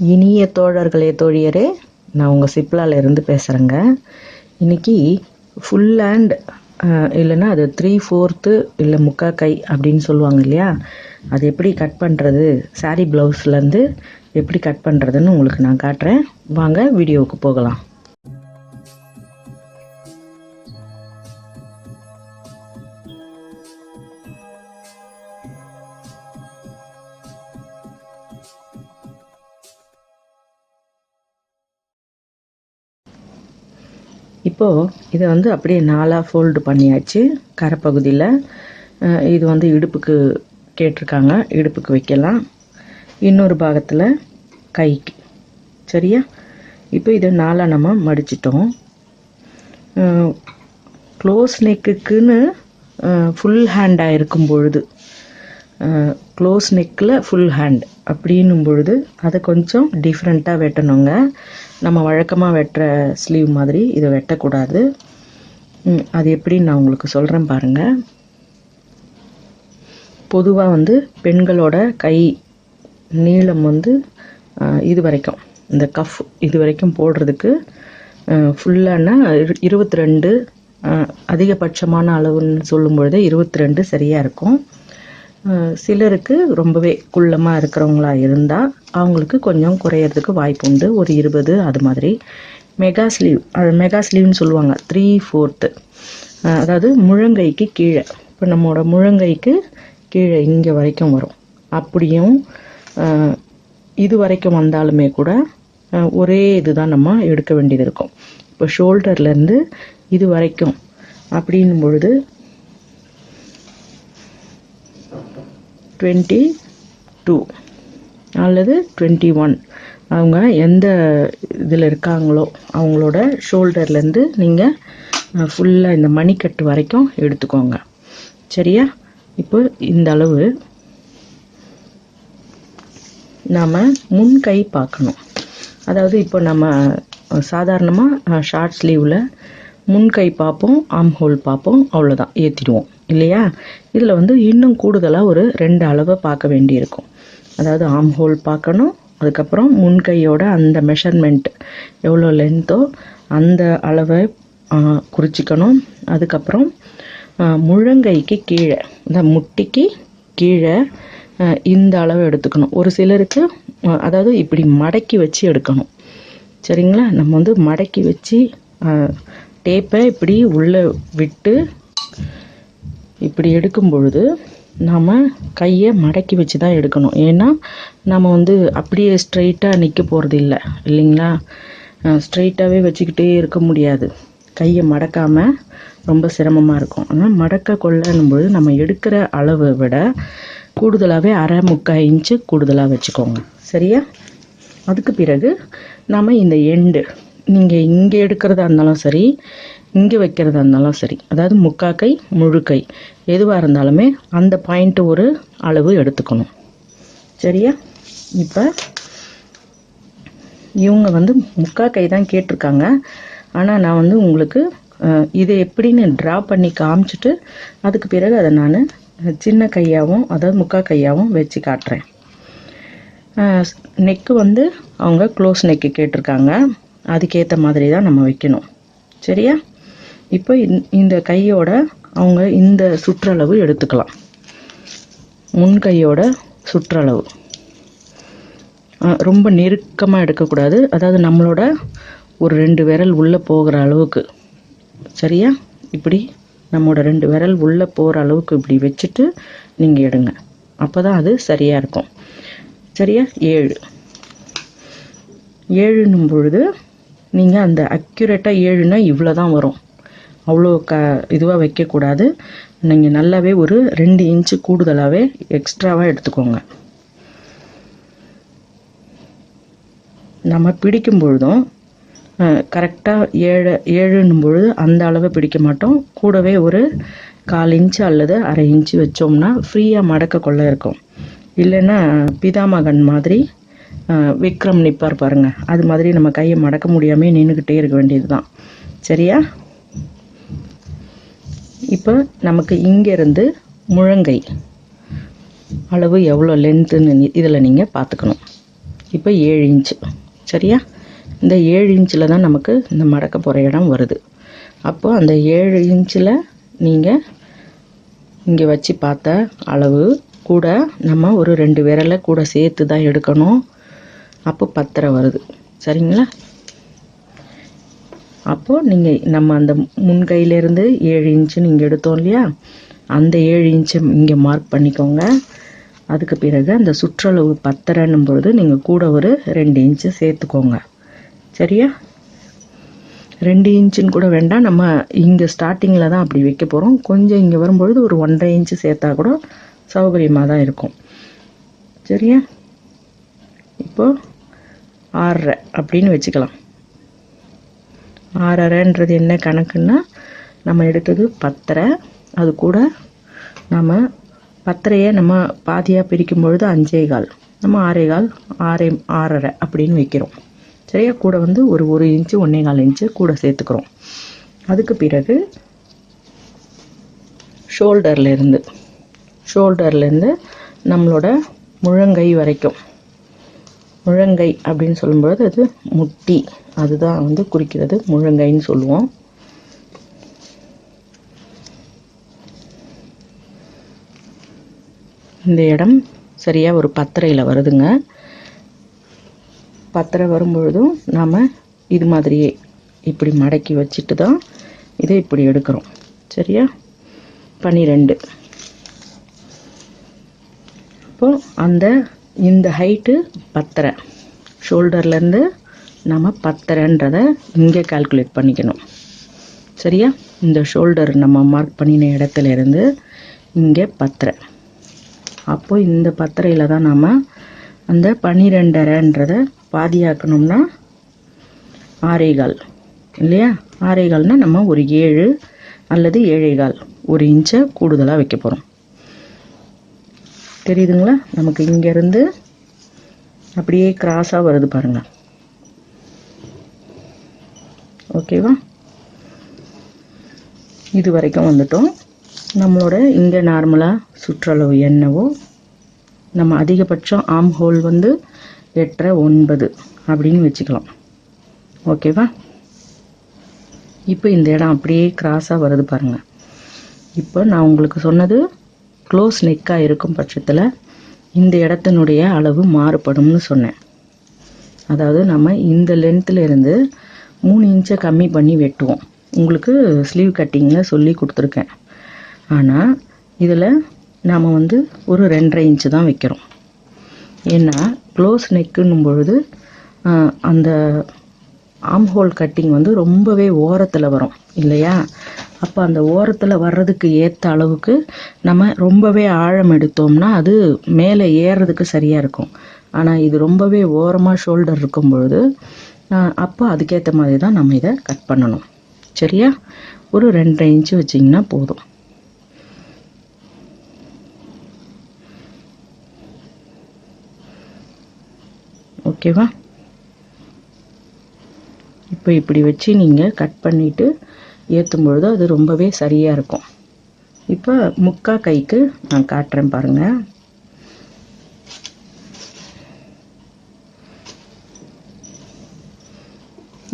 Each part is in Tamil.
இனிய தோழர்களே தோழியரே, நான் உங்கள் சிப்லால இருந்து பேசுகிறேங்க. இன்றைக்கி ஃபுல் ஹேண்ட் இல்லைன்னா அது 3/4 இல்லை முக்கால் கை அப்படின்னு சொல்லுவாங்க இல்லையா, அது எப்படி கட் பண்ணுறது, சாரீ ப்ளவுஸ்லேருந்து எப்படி கட் பண்ணுறதுன்னு உங்களுக்கு நான் காட்டுறேன். வாங்க வீடியோவுக்கு போகலாம். இப்போது இதை அப்படியே 4 ஃபோல்டு பண்ணியாச்சு. கரைப்பகுதியில் இது இடுப்புக்கு கேட்டிருக்காங்க, இடுப்புக்கு வைக்கலாம். இன்னொரு பாகத்தில் கைக்கு. சரியா? இப்போ இதை 4 நம்ம மடிச்சிட்டோம். க்ளோஸ் நெக்குக்குன்னு ஃபுல் ஹேண்டாக இருக்கும் பொழுது, க்ளோஸ் நெக்கில் ஃபுல் ஹேண்ட் அப்படின்னும் பொழுது அதை கொஞ்சம் டிஃப்ரெண்ட்டாக வெட்டணுங்க. நம்ம வழக்கமாக வெட்டுற ஸ்லீவ் மாதிரி இதை வெட்டக்கூடாது. அது எப்படின்னு நான் உங்களுக்கு சொல்கிறேன் பாருங்கள். பொதுவாக பெண்களோட கை நீளம் இது வரைக்கும், இந்த கஃப் இது வரைக்கும் போடுறதுக்கு ஃபுல்லானா 22, அதிகபட்சமான அளவுன்னு சொல்லும்பொழுது 22 சரியாக இருக்கும். சிலருக்கு ரொம்பவே குள்ளமாக இருக்கிறவங்களா இருந்தால் அவங்களுக்கு கொஞ்சம் குறையிறதுக்கு வாய்ப்பு உண்டு, ஒரு 20 அது மாதிரி. மெகா ஸ்லீவ்னு சொல்லுவாங்க, 3/4, அதாவது முழங்கைக்கு கீழே. இப்போ நம்மளோட முழங்கைக்கு கீழே இங்கே வரைக்கும் வரும். அப்படியும் இது வரைக்கும் வந்தாலுமே கூட ஒரே இதுதான் நம்ம எடுக்க வேண்டியது இருக்கும். இப்போ ஷோல்டர்லேருந்து இது வரைக்கும் அப்படின்னும் பொழுது 22 அல்லது 21, அவங்க எந்த இதில் இருக்காங்களோ அவங்களோட ஷோல்டர்லேருந்து நீங்கள் ஃபுல்லாக இந்த மணிக்கட்டு வரைக்கும் எடுத்துக்கோங்க. சரியா? இப்போ இந்த அளவு நாம் முன்கை பார்க்கணும். அதாவது இப்போ நம்ம சாதாரணமாக ஷார்ட் ஸ்லீவில் முன்கை பார்ப்போம், ஆம் ஹோல் பார்ப்போம், அவ்வளோதான், ஏற்றிடுவோம் இல்லையா? இதில் இன்னும் கூடுதலாக ஒரு 2 அளவை பார்க்க வேண்டியிருக்கும். அதாவது ஆம் ஹோல் பார்க்கணும், அதுக்கப்புறம் முன்கையோட அந்த மெஷர்மெண்ட் எவ்வளோ லென்த்தோ அந்த அளவை குறிச்சிக்கணும். அதுக்கப்புறம் முழங்கைக்கு கீழே, இந்த முட்டிக்கு கீழே இந்த அளவு எடுத்துக்கணும். ஒரு சிலருக்கு அதாவது இப்படி மடக்கி வச்சு எடுக்கணும். சரிங்களா? நம்ம மடக்கி வச்சு டேப்பை இப்படி உள்ளே விட்டு இப்படி எடுக்கும் பொழுது நாம் கையை மடக்கி வச்சு தான் எடுக்கணும். ஏன்னா நம்ம அப்படியே ஸ்ட்ரைட்டாக நிற்க போகிறது இல்லை இல்லைங்களா? ஸ்ட்ரைட்டாகவே வச்சுக்கிட்டே இருக்க முடியாது, கையை மடக்காமல் ரொம்ப சிரமமாக இருக்கும். ஆனால் மடக்க கொள்ளனும்போது நம்ம எடுக்கிற அளவை விட கூடுதலாகவே 1/2-3/4 இன்ச்சு கூடுதலாக வச்சுக்கோங்க. சரியா? அதுக்கு பிறகு நாம் இந்த எண்டு, நீங்கள் இங்கே எடுக்கிறதா இருந்தாலும் சரி, இங்கே வைக்கிறதா இருந்தாலும் சரி, அதாவது முக்காக்கை முழுக்கை எதுவாக இருந்தாலுமே அந்த பாயிண்ட்டு ஒரு அளவு எடுத்துக்கணும். சரியா? இப்போ இவங்க முக்காக்கை தான் கேட்டிருக்காங்க. ஆனால் நான் உங்களுக்கு இதை எப்படின்னு ட்ரா பண்ணி காமிச்சிட்டு அதுக்கு பிறகு அதை நான் சின்ன கையாகவும் அதாவது முக்கால் கையாகவும் வச்சு காட்டுறேன். நெக்கு அவங்க க்ளோஸ் நெக்கு கேட்டிருக்காங்க, அதுக்கேற்ற மாதிரி தான் நம்ம வைக்கணும். சரியா? இப்போ இந்த கையோட அவங்க இந்த சுற்றளவு எடுத்துக்கலாம். முன் கையோட சுற்றளவு ரொம்ப நெருக்கமாக எடுக்கக்கூடாது, அதாவது நம்மளோட ஒரு 2 விரல் உள்ளே போகிற அளவுக்கு. சரியா? இப்படி நம்மளோட 2 விரல் உள்ளே போகிற அளவுக்கு இப்படி வச்சுட்டு நீங்கள் எடுங்க, அப்போ தான் அது சரியாக இருக்கும். சரியா? 7ன்னும் பொழுது நீங்கள் அந்த அக்யூரேட்டாக 7னா இவ்வளோ தான் வரும், அவ்வளோ இதுவாக வைக்கக்கூடாது. நீங்கள் நல்லாவே ஒரு 2 இன்ச்சு கூடுதலாகவே எக்ஸ்ட்ராவாக எடுத்துக்கோங்க. நம்ம பிடிக்கும் பொழுதும் கரெக்டாக 7ன்னும் பொழுது அந்த அளவை பிடிக்க மாட்டோம், கூடவே ஒரு 1/4 இன்ச்சு அல்லது 1/2 இன்ச்சு வச்சோம்னா ஃப்ரீயாக மடக்க கொள்ள இருக்கும். இல்லைன்னா பிதாமகன் மாதிரி விக்ரம் நிற்பார் பாருங்கள், அது மாதிரி நம்ம கையை மடக்க முடியாமல் நின்றுக்கிட்டே இருக்க வேண்டியது தான். சரியா? இப்போ நமக்கு இங்கேருந்து முழங்கை அளவு எவ்வளோ லென்த்துன்னு இதில் நீங்கள் பார்த்துக்கணும். இப்போ 7 இன்ச்சு சரியா. இந்த 7 இன்ச்சில் தான் நமக்கு இந்த மடக்க போகிற இடம் வருது. அப்போ அந்த 7 இன்ச்சில் நீங்கள் இங்கே வச்சு பார்த்த அளவு கூட நம்ம ஒரு 2 விரலை கூட சேர்த்து தான் எடுக்கணும். அப்போ 10.5 வருது சரிங்களா. அப்போது நீங்கள் நம்ம அந்த முன்கையிலேருந்து 7 இன்ச்சு நீங்கள் எடுத்தோம் இல்லையா, அந்த 7 இன்ச்சு இங்கே மார்க் பண்ணிக்கோங்க. அதுக்கு பிறகு அந்த சுற்றளவு 10.5 பொழுது நீங்கள் கூட ஒரு 2 இன்ச்சு சேர்த்துக்கோங்க சரியா. 2 இன்ச்சுன்னு கூட வேண்டாம், நம்ம இங்கே ஸ்டார்டிங்கில் தான் அப்படி வைக்க போகிறோம். கொஞ்சம் இங்கே வரும்பொழுது ஒரு 1.5 இன்ச்சு சேர்த்தா கூட சௌகரியமாக தான் இருக்கும் சரியா. இப்போது 6.5 அப்படின்னு வச்சுக்கலாம். 6.5ன்றது என்ன கணக்குன்னா, நம்ம எடுத்தது 10.5, அது கூட நம்ம 10.5 நம்ம பாதியாக பிரிக்கும் பொழுது 5.25, நம்ம 6.25 6.5 அப்படின்னு வைக்கிறோம் சரியா. கூட வந்து ஒரு இன்ச்சு 1.25 இன்ச்சு கூட சேர்த்துக்கிறோம். அதுக்கு பிறகு ஷோல்டர்லேருந்து நம்மளோட முழங்கை வரைக்கும், முழங்கை அப்படின்னு சொல்லும்போது அது முட்டி, அதுதான் வந்து குறிக்கிறது முழங்கைன்னு சொல்லுவோம். இந்த இடம் சரியாக ஒரு 10.5 வருதுங்க. 10.5 வரும்பொழுதும் நாம் இது மாதிரியே இப்படி மடக்கி வச்சுட்டு தான் இதை இப்படி எடுக்கிறோம் சரியா. 12. அப்போது இந்த ஹைட்டு 10.5, ஷோல்டர்லேருந்து நம்ம 10.5ன்றதை இங்கே கால்குலேட் பண்ணிக்கணும் சரியா. இந்த ஷோல்டர் நம்ம மார்க் பண்ணின இடத்துல இருந்து இங்கே 10.5. அப்போது இந்த 10.5ல் தான் நம்ம அந்த 12.5ன்றதை பாதியாக்கணும்னா 6.25 இல்லையா. 6.25னா நம்ம ஒரு 7 அல்லது 7.25 1 இன்ச்சை கூடுதலாக வைக்க போகிறோம். தெரியுதுங்களா. நமக்கு இங்கேருந்து அப்படியே கிராஸாக வருது பாருங்கள். ஓகேவா. இது வரைக்கும் வந்துட்டோம். நம்மளோட இங்கே நார்மலாக சுற்றளவு என்னவோ, நம்ம அதிகபட்சம் ஆம் ஹோல் வந்து 8.5 9 அப்படின்னு வச்சுக்கலாம். ஓகேவா. இப்போ இந்த இடம் அப்படியே கிராஸாக வருது பாருங்கள். இப்போ நான் உங்களுக்கு சொன்னது க்ளோஸ் நெக்காக இருக்கும் பட்சத்தில் இந்த இடத்தினுடைய அளவு மாறுபடும்னு சொன்னேன். அதாவது நம்ம இந்த லென்த்தில் இருந்து 3 இன்ச்சை கம்மி பண்ணி வெட்டுவோம். உங்களுக்கு ஸ்லீவ் கட்டிங்கில் சொல்லி கொடுத்துருக்கேன். ஆனால் இதில் நாம் வந்து ஒரு 2.5 இன்ச்சு தான் வைக்கிறோம். ஏன்னா க்ளோஸ் நெக்குன்னும் பொழுது அந்த ஆம் ஹோல் கட்டிங் வந்து ரொம்பவே ஓரத்தில் வரும் இல்லையா. அப்போ அந்த ஓரத்தில் வர்றதுக்கு ஏற்ற அளவுக்கு நம்ம ரொம்பவே ஆழம் எடுத்தோம்னா அது மேலே ஏறுறதுக்கு சரியாக இருக்கும். ஆனால் இது ரொம்பவே ஓரமாக ஷோல்டர் இருக்கும் பொழுது அப்போ அதுக்கேற்ற மாதிரி தான் நம்ம இதை கட் பண்ணணும் சரியா. ஒரு 2.5 இன்ச்சு வச்சிங்கன்னா போதும். ஓகேவா. இப்போ இப்படி வச்சு நீங்கள் கட் பண்ணிவிட்டு ஏற்றும் பொழுது அது ரொம்பவே சரியாக இருக்கும். இப்போ முக்கா கைக்கு நான் காட்டுறேன் பாருங்கள்.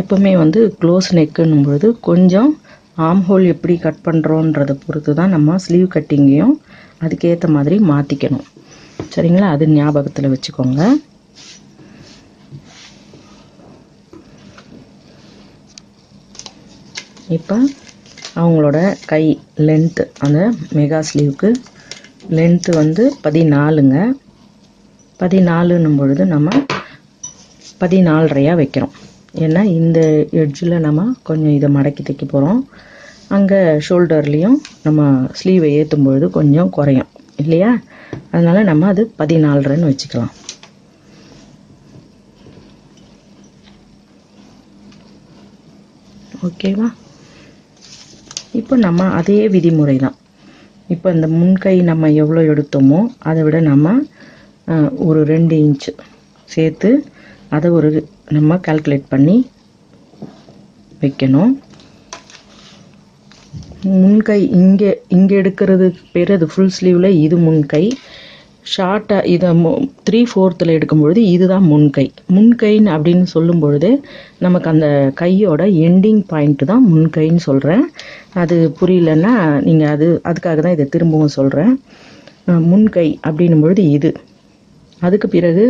எப்பவுமே வந்து க்ளோஸ் நெக்குன்னும் பொழுது கொஞ்சம் ஆம் ஹோல் எப்படி கட் பண்ணுறோன்றதை பொறுத்து தான் நம்ம ஸ்லீவ் கட்டிங்கையும் அதுக்கேற்ற மாதிரி மாற்றிக்கணும் சரிங்களா. அது ஞாபகத்தில் வச்சுக்கோங்க. இப்போ அவங்களோட கை லென்த்து, அந்த மெகா ஸ்லீவுக்கு லென்த்து வந்து 14ங்க. 14ன்னும் பொழுது நம்ம 14.5 வைக்கிறோம். ஏன்னா இந்த எட்ஜில் நம்ம கொஞ்சம் இதை மடக்கி தைக்க போகிறோம். அங்கே ஷோல்டர்லேயும் நம்ம ஸ்லீவை ஏற்றும் பொழுது கொஞ்சம் குறையும் இல்லையா. அதனால் நம்ம அது 14.5ன்னு வச்சுக்கலாம். ஓகேவா. இப்போ நம்ம அதே விதிமுறை தான். இப்போ இந்த முன்கை நம்ம எவ்வளோ எடுத்தோமோ அதை விட நம்ம ஒரு 2 இன்ச்சு சேர்த்து அதை நம்ம கால்குலேட் பண்ணி வைக்கணும். முன்கை இங்கே எடுக்கிறது பேர் அது ஃபுல் ஸ்லீவில் இது முன்கை. ஷார்ட்டாக இதை 3/4 எடுக்கும்பொழுது இதுதான் முன்கை. முன்கைன்னு அப்படின்னு சொல்லும் பொழுது நமக்கு அந்த கையோட எண்டிங் பாயிண்ட்டு தான் முன்கைன்னு சொல்கிறேன். அது புரியலன்னா நீங்கள் அதுக்காக தான் இதை திரும்பவும் சொல்கிறேன். முன்கை அப்படின்னும் பொழுது இது. அதுக்கு பிறகு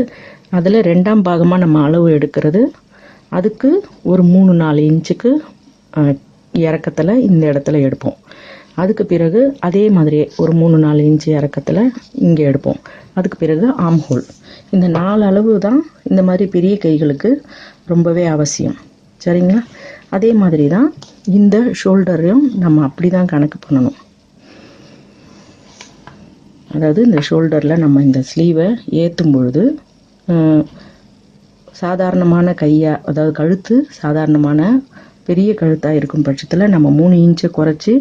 அதில் 2ஆம் பாகமாக நம்ம அளவு எடுக்கிறது. அதுக்கு ஒரு 3-4 இன்ச்சுக்கு இறக்கத்தில் இந்த இடத்துல எடுப்போம். அதுக்கு பிறகு அதே மாதிரியே ஒரு 3-4 இன்ச்சு இறக்கத்தில் இங்கே எடுப்போம். அதுக்கு பிறகு ஆம் ஹோல். இந்த 4 அளவு தான் இந்த மாதிரி பெரிய கைகளுக்கு ரொம்பவே அவசியம். சரிங்களா? அதே மாதிரி தான் இந்த ஷோல்டரையும் நம்ம அப்படி தான் கணக்கு பண்ணணும். அதாவது இந்த ஷோல்டரில் நம்ம இந்த ஸ்லீவை ஏற்றும் பொழுது சாதாரணமான கையாக, அதாவது கழுத்து சாதாரணமான பெரிய கழுத்தாக இருக்கும் பட்சத்தில் நம்ம 3 இன்ச்சை குறைச்சி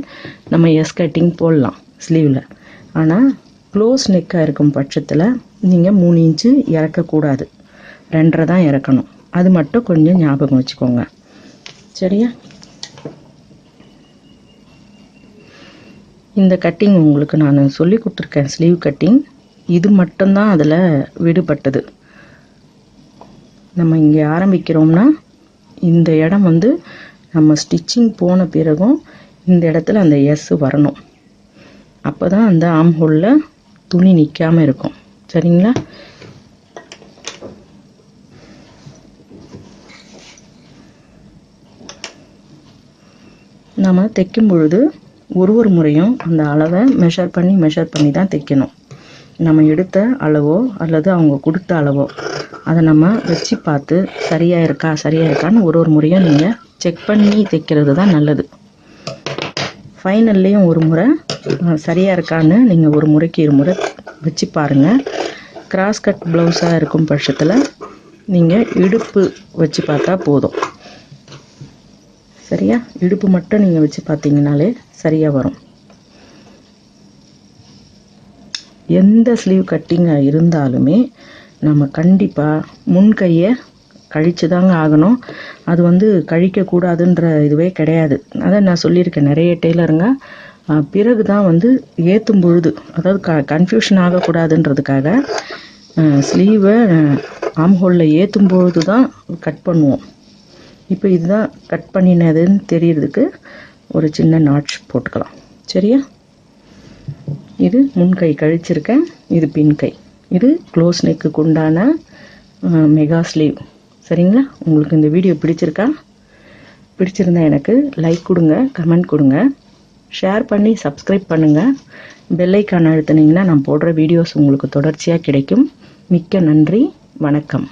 நம்ம கட்டிங் போடலாம் ஸ்லீவில். ஆனால் க்ளோஸ் நெக்காக இருக்கும் பட்சத்தில் நீங்கள் 3 இன்ச்சு இறக்கக்கூடாது, 2.5 தான் இறக்கணும். அது மட்டும் கொஞ்சம் ஞாபகம் வச்சுக்கோங்க. சரியா? இந்த கட்டிங் உங்களுக்கு நான் சொல்லி கொடுத்துருக்கேன், ஸ்லீவ் கட்டிங். இது மட்டும்தான் அதில் விடுபட்டது. நம்ம இங்கே ஆரம்பிக்கிறோம்னா இந்த இடம் நம்ம ஸ்டிச்சிங் போன பிறகும் இந்த இடத்துல அந்த எஸ் வரணும். அப்போ தான் அந்த ஆம் ஹோலில் துணி நிற்காமல் இருக்கும். சரிங்களா? நம்ம தைக்கும் பொழுது ஒரு முறையும் அந்த அளவை மெஷர் பண்ணி தான் தைக்கணும். நம்ம எடுத்த அளவோ அல்லது அவங்க கொடுத்த அளவோ அதை நம்ம வச்சு பார்த்து சரியாக இருக்கான்னு ஒரு முறையும் நீங்கள் செக் பண்ணி தைக்கிறது தான் நல்லது. ஃபைனல்லையும் ஒரு முறை சரியாக இருக்கான்னு நீங்கள் ஒரு முறைக்கு 2 முறை வச்சு பாருங்கள். கிராஸ் கட் ப்ளவுஸாக இருக்கும் பட்சத்தில் நீங்கள் இடுப்பு வச்சு பார்த்தா போதும். சரியா? இடுப்பு மட்டும் நீங்கள் வச்சு பார்த்தீங்கனாலே சரியாக வரும். எந்த ஸ்லீவ் கட்டிங்காக இருந்தாலுமே நம்ம கண்டிப்பாக முன்கையை கழித்து தாங்க ஆகணும். அது கழிக்கக்கூடாதுன்ற இதுவே கிடையாது. அதை நான் சொல்லியிருக்கேன். நிறைய டெய்லருங்க பிறகு தான் ஏற்றும் பொழுது, அதாவது கன்ஃபியூஷன் ஆகக்கூடாதுன்றதுக்காக ஸ்லீவை ஆம் ஹோலில் ஏற்றும் பொழுது தான் கட் பண்ணுவோம். இப்போ இதுதான் கட் பண்ணினதுன்னு தெரியறதுக்கு ஒரு சின்ன நாட்ச் போட்டுக்கலாம். சரியா? இது முன்கை கழிச்சிருக்கேன், இது பின்கை, இது க்ளோஸ் நெக்குக்கு உண்டான மெகா ஸ்லீவ். சரிங்களா? உங்களுக்கு இந்த வீடியோ பிடிச்சிருந்தா எனக்கு லைக் கொடுங்க, கமெண்ட் கொடுங்க, ஷேர் பண்ணி சப்ஸ்கிரைப் பண்ணுங்கள். பெல் ஐக்கான் அழுத்தினீங்கன்னா நான் போடுற வீடியோஸ் உங்களுக்கு தொடர்ச்சியாக கிடைக்கும். மிக்க நன்றி. வணக்கம்.